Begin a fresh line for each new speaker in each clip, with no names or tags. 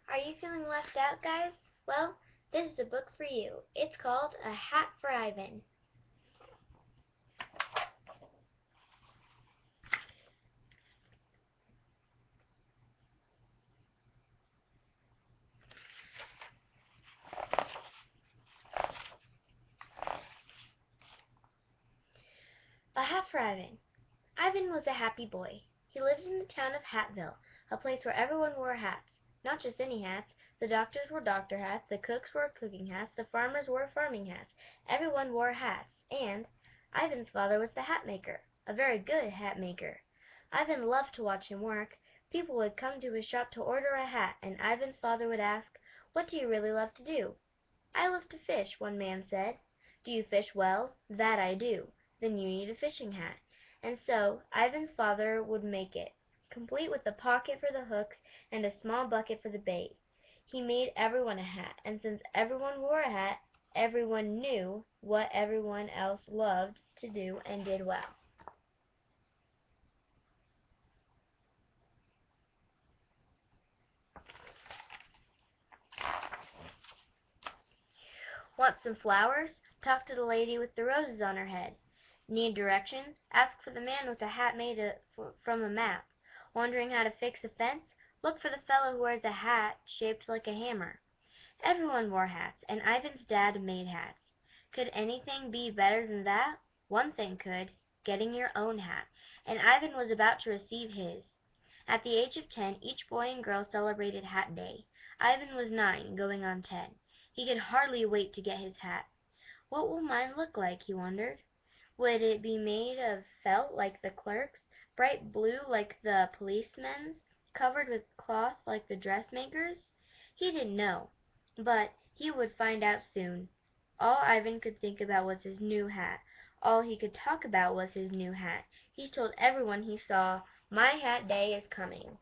Are you feeling left out, guys? Well, this is a book for you. It's called A Hat for Ivan. A Hat for Ivan. Ivan was a happy boy. He lived in the town of Hatville, a place where everyone wore hats. Not just any hats. The doctors wore doctor hats, the cooks wore cooking hats, the farmers wore farming hats. Everyone wore hats, and Ivan's father was the hat maker, a very good hat maker. Ivan loved to watch him work. People would come to his shop to order a hat, and Ivan's father would ask, "What do you really love to do?" "I love to fish," one man said. "Do you fish well?" "That I do." "Then you need a fishing hat." And so Ivan's father would make it, complete with a pocket for the hooks and a small bucket for the bait. He made everyone a hat, and since everyone wore a hat, everyone knew what everyone else loved to do and did well. Want some flowers? Talk to the lady with the roses on her head. Need directions? Ask for the man with a hat made from a map. Wondering how to fix a fence? Look for the fellow who wears a hat shaped like a hammer. Everyone wore hats, and Ivan's dad made hats. Could anything be better than that? One thing could, getting your own hat, and Ivan was about to receive his. At the age of 10, each boy and girl celebrated Hat Day. Ivan was 9, going on 10. He could hardly wait to get his hat. What will mine look like, he wondered. Would it be made of felt like the clerk's, bright blue like the policeman's, covered with cloth like the dressmaker's? He didn't know, but he would find out soon. All Ivan could think about was his new hat. All he could talk about was his new hat. He told everyone he saw, "My hat day is coming."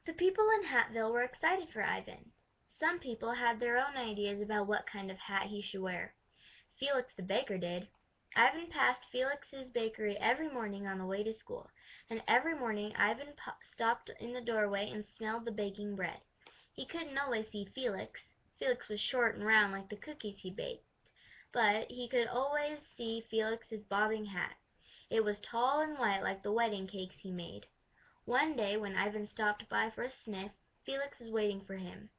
The people in Hatville were excited for Ivan. Some people had their own ideas about what kind of hat he should wear. Felix the baker did. Ivan passed Felix's bakery every morning on the way to school, and every morning Ivan stopped in the doorway and smelled the baking bread. He couldn't always see Felix. Felix was short and round like the cookies he baked, but he could always see Felix's bobbing hat. It was tall and white like the wedding cakes he made. One day when Ivan stopped by for a sniff, Felix was waiting for him.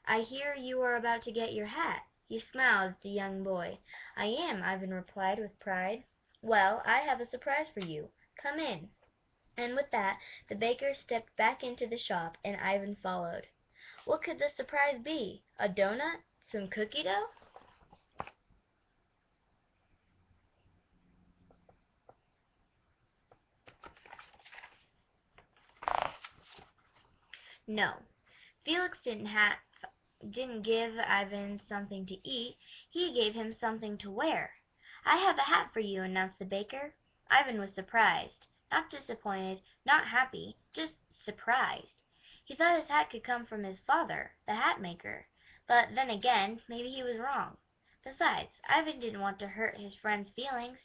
"I hear you are about to get your hat." He smiled at the young boy. "I am," Ivan replied with pride. "Well, I have a surprise for you. Come in." And with that the baker stepped back into the shop, and Ivan followed. What could the surprise be? A doughnut? Some cookie dough? No. Felix didn't give Ivan something to eat, he gave him something to wear. "I have a hat for you," announced the baker. Ivan was surprised, not disappointed, not happy, just surprised. He thought his hat could come from his father, the hat maker. But then again, maybe he was wrong. Besides, Ivan didn't want to hurt his friend's feelings.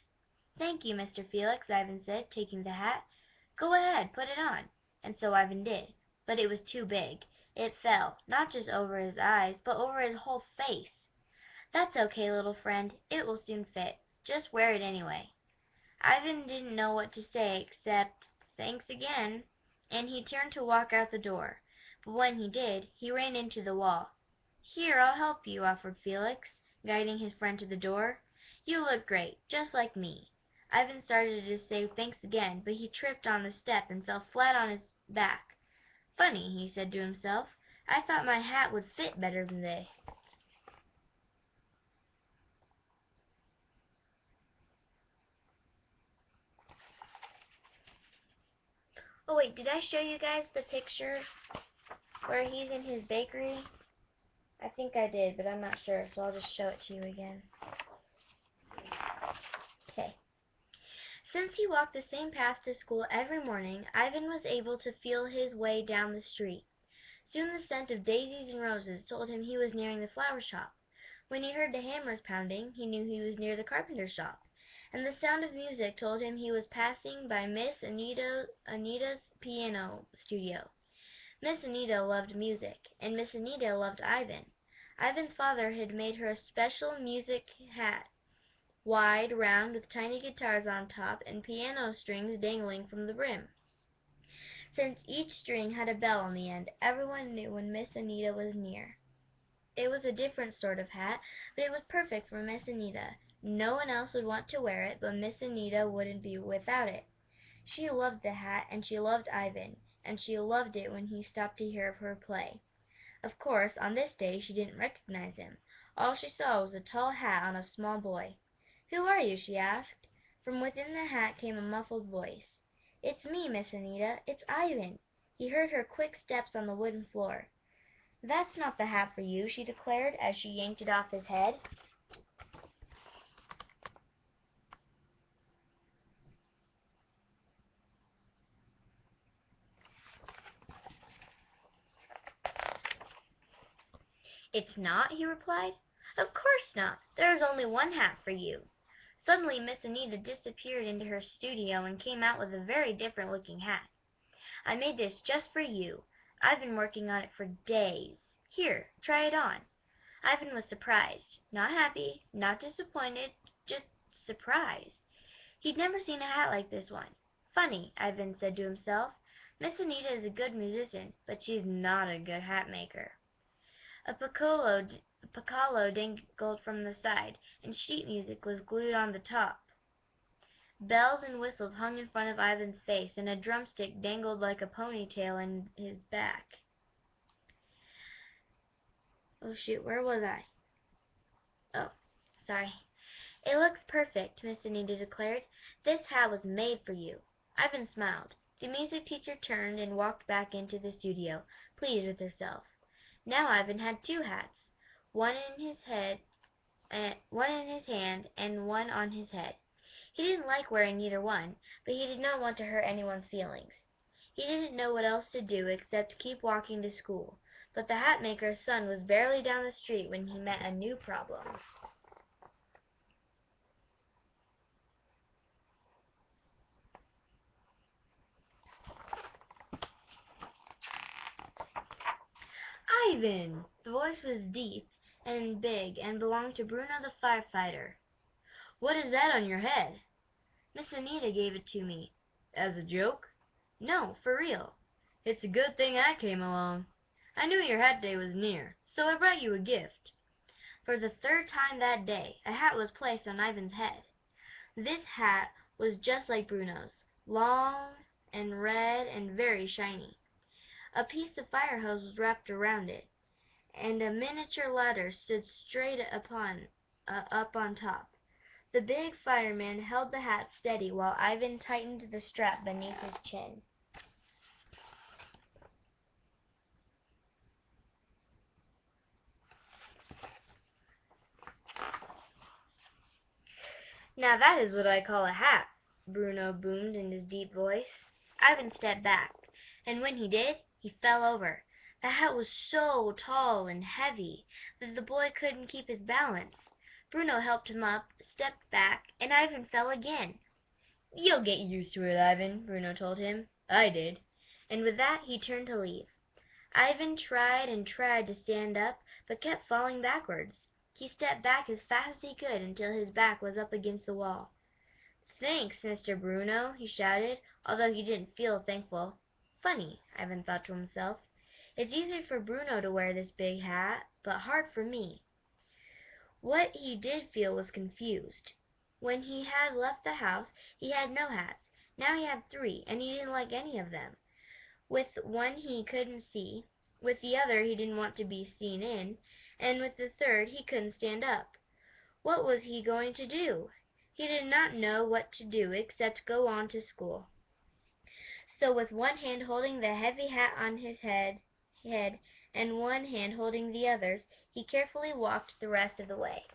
"Thank you, Mr. Felix," Ivan said, taking the hat. "Go ahead, put it on." And so Ivan did. But it was too big. It fell, not just over his eyes, but over his whole face. "That's okay, little friend. It will soon fit. Just wear it anyway." Ivan didn't know what to say except, "Thanks again," and he turned to walk out the door. But when he did, he ran into the wall. "Here, I'll help you," offered Felix, guiding his friend to the door. "You look great, just like me." Ivan started to say thanks again, but he tripped on the step and fell flat on his back. "Funny," he said to himself. "I thought my hat would fit better than this." Oh wait, did I show you guys the picture where he's in his bakery? I think I did, but I'm not sure, so I'll just show it to you again. Okay. Since he walked the same path to school every morning, Ivan was able to feel his way down the street. Soon the scent of daisies and roses told him he was nearing the flower shop. When he heard the hammers pounding, he knew he was near the carpenter's shop, and the sound of music told him he was passing by Anita's piano studio. Miss Anita loved music, and Miss Anita loved Ivan. Ivan's father had made her a special music hat, wide, round, with tiny guitars on top and piano strings dangling from the brim. Since each string had a bell on the end, everyone knew when Miss Anita was near. It was a different sort of hat, but it was perfect for Miss Anita. No one else would want to wear it, but Miss Anita wouldn't be without it. She loved the hat, and she loved Ivan, and she loved it when he stopped to hear of her play. Of course, on this day she didn't recognize him. All she saw was a tall hat on a small boy. "Who are you?" she asked. From within the hat came a muffled voice. "It's me, Miss Anita. It's Ivan." He heard her quick steps on the wooden floor. "That's not the hat for you," she declared as she yanked it off his head. "It's not?" he replied. "Of course not. There is only one hat for you." Suddenly Miss Anita disappeared into her studio and came out with a very different looking hat. "I made this just for you. I've been working on it for days. Here, try it on." Ivan was surprised. Not happy, not disappointed, just surprised. He'd never seen a hat like this one. "Funny," Ivan said to himself. "Miss Anita is a good musician, but she's not a good hat maker." A piccolo dangled from the side, and sheet music was glued on the top. Bells and whistles hung in front of Ivan's face, and a drumstick dangled like a ponytail in his back. Oh shoot, where was I? Oh, sorry. "It looks perfect," Miss Anita declared. "This hat was made for you." Ivan smiled. The music teacher turned and walked back into the studio, pleased with herself. Now Ivan had two hats, one in his head, one in his hand, and one on his head. He didn't like wearing either one, but he did not want to hurt anyone's feelings. He didn't know what else to do except keep walking to school, but the hat maker's son was barely down the street when he met a new problem. "Ivan!" The voice was deep and big and belonged to Bruno the firefighter. "What is that on your head?" "Miss Anita gave it to me." "As a joke?" "No, for real." "It's a good thing I came along. I knew your hat day was near, so I brought you a gift." For the third time that day a hat was placed on Ivan's head. This hat was just like Bruno's, long and red and very shiny. A piece of fire hose was wrapped around it, and a miniature ladder stood straight up on top. The big fireman held the hat steady while Ivan tightened the strap beneath his chin. "Now that is what I call a hat," Bruno boomed in his deep voice. Ivan stepped back, and when he did, he fell over. The hat was so tall and heavy that the boy couldn't keep his balance. Bruno helped him up, stepped back, and Ivan fell again. "You'll get used to it, Ivan," Bruno told him. "I did." And with that he turned to leave. Ivan tried and tried to stand up, but kept falling backwards. He stepped back as fast as he could until his back was up against the wall. "Thanks, Mr. Bruno," he shouted, although he didn't feel thankful. Funny, Ivan thought to himself. It's easy for Bruno to wear this big hat, but hard for me. What he did feel was confused. When he had left the house, he had no hats. Now he had three, and he didn't like any of them. With one he couldn't see, with the other he didn't want to be seen in, and with the third he couldn't stand up. What was he going to do? He did not know what to do except go on to school. So with one hand holding the heavy hat on his head and one hand holding the others, he carefully walked the rest of the way.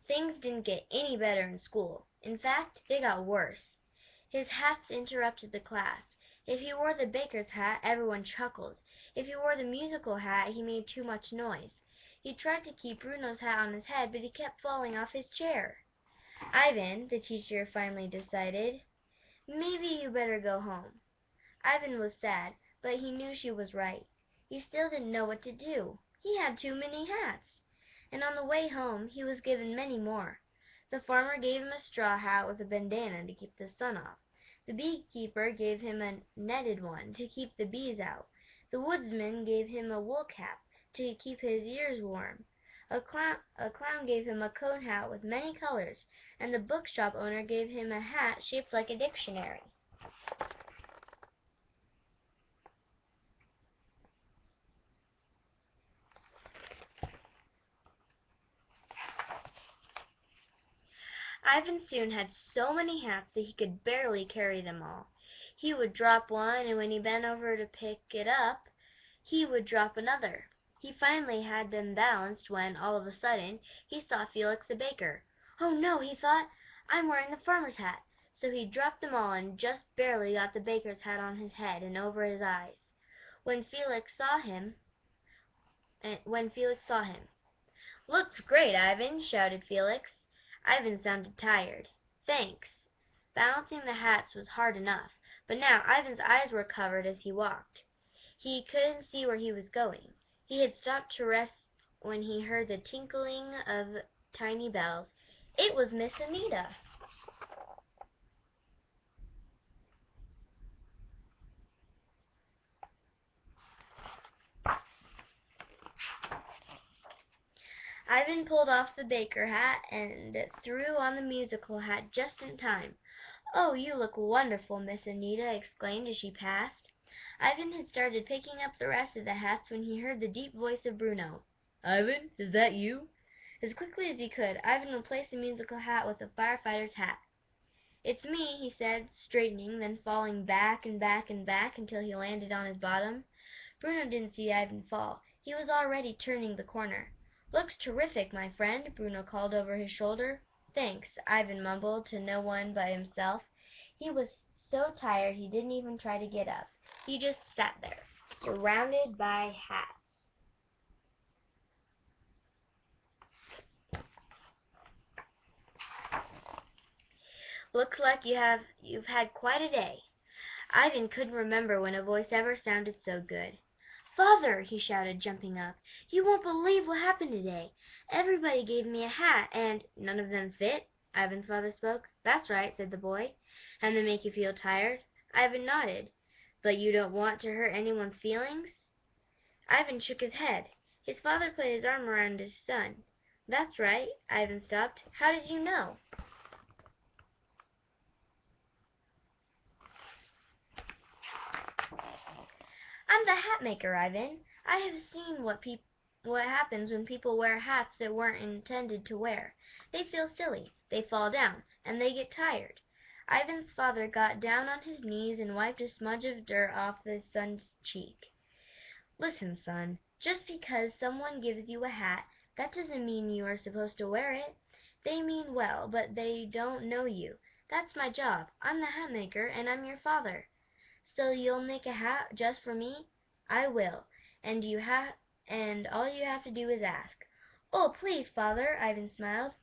Things didn't get any better in school. In fact, they got worse. His hats interrupted the class. If he wore the baker's hat, everyone chuckled. If he wore the musical hat, he made too much noise. He tried to keep Bruno's hat on his head, but he kept falling off his chair. "Ivan," the teacher finally decided, "maybe you better go home." Ivan was sad, but he knew she was right. He still didn't know what to do. He had too many hats. And on the way home he was given many more. The farmer gave him a straw hat with a bandana to keep the sun off. The beekeeper gave him a netted one to keep the bees out. The woodsman gave him a wool cap to keep his ears warm. A clown gave him a cone hat with many colors, and the bookshop owner gave him a hat shaped like a dictionary. Ivan soon had so many hats that he could barely carry them all. He would drop one, and when he bent over to pick it up, he would drop another. He finally had them balanced when, all of a sudden, he saw Felix the baker. "Oh no," he thought, "I'm wearing the farmer's hat." So he dropped them all and just barely got the baker's hat on his head and over his eyes. When Felix saw him, "Looks great, Ivan," shouted Felix. Ivan sounded tired. "Thanks." Balancing the hats was hard enough, but now Ivan's eyes were covered as he walked. He couldn't see where he was going. He had stopped to rest when he heard the tinkling of tiny bells. It was Miss Anita. Ivan pulled off the baker hat and threw on the musical hat just in time. "Oh, you look wonderful!" Miss Anita exclaimed as she passed. Ivan had started picking up the rest of the hats when he heard the deep voice of Bruno. "Ivan, is that you?" As quickly as he could, Ivan replaced the musical hat with a firefighter's hat. "It's me," he said, straightening, then falling back and back and back until he landed on his bottom. Bruno didn't see Ivan fall. He was already turning the corner. "Looks terrific, my friend," Bruno called over his shoulder. "Thanks," Ivan mumbled to no one but himself. He was so tired he didn't even try to get up. He just sat there, surrounded by hats. "Looks like you've had quite a day." Ivan couldn't remember when a voice ever sounded so good. "Father," he shouted, jumping up, "you won't believe what happened today. Everybody gave me a hat, and—" "None of them fit?" Ivan's father spoke. "That's right," said the boy. "And they make you feel tired?" Ivan nodded. "But you don't want to hurt anyone's feelings?" Ivan shook his head. His father put his arm around his son. "That's right." Ivan stopped. "How did you know?" "I'm the hat maker, Ivan. I have seen what happens when people wear hats they weren't intended to wear. They feel silly, they fall down, and they get tired." Ivan's father got down on his knees and wiped a smudge of dirt off his son's cheek. "Listen, son, just because someone gives you a hat, that doesn't mean you are supposed to wear it. They mean well, but they don't know you. That's my job. I'm the hat maker, and I'm your father." "So you'll make a hat just for me?" "I will, and all you have to do is ask." "Oh, please, father," Ivan smiled.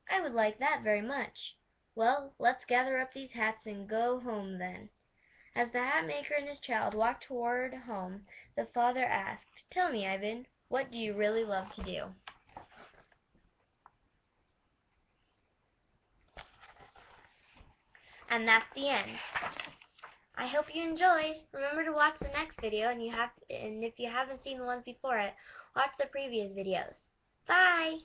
"I would like that very much." "Well, let's gather up these hats and go home then." As the hat maker and his child walked toward home, the father asked, "Tell me, Ivan, what do you really love to do?" And that's the end. I hope you enjoyed. Remember to watch the next video, and if you haven't seen the ones before it, watch the previous videos. Bye!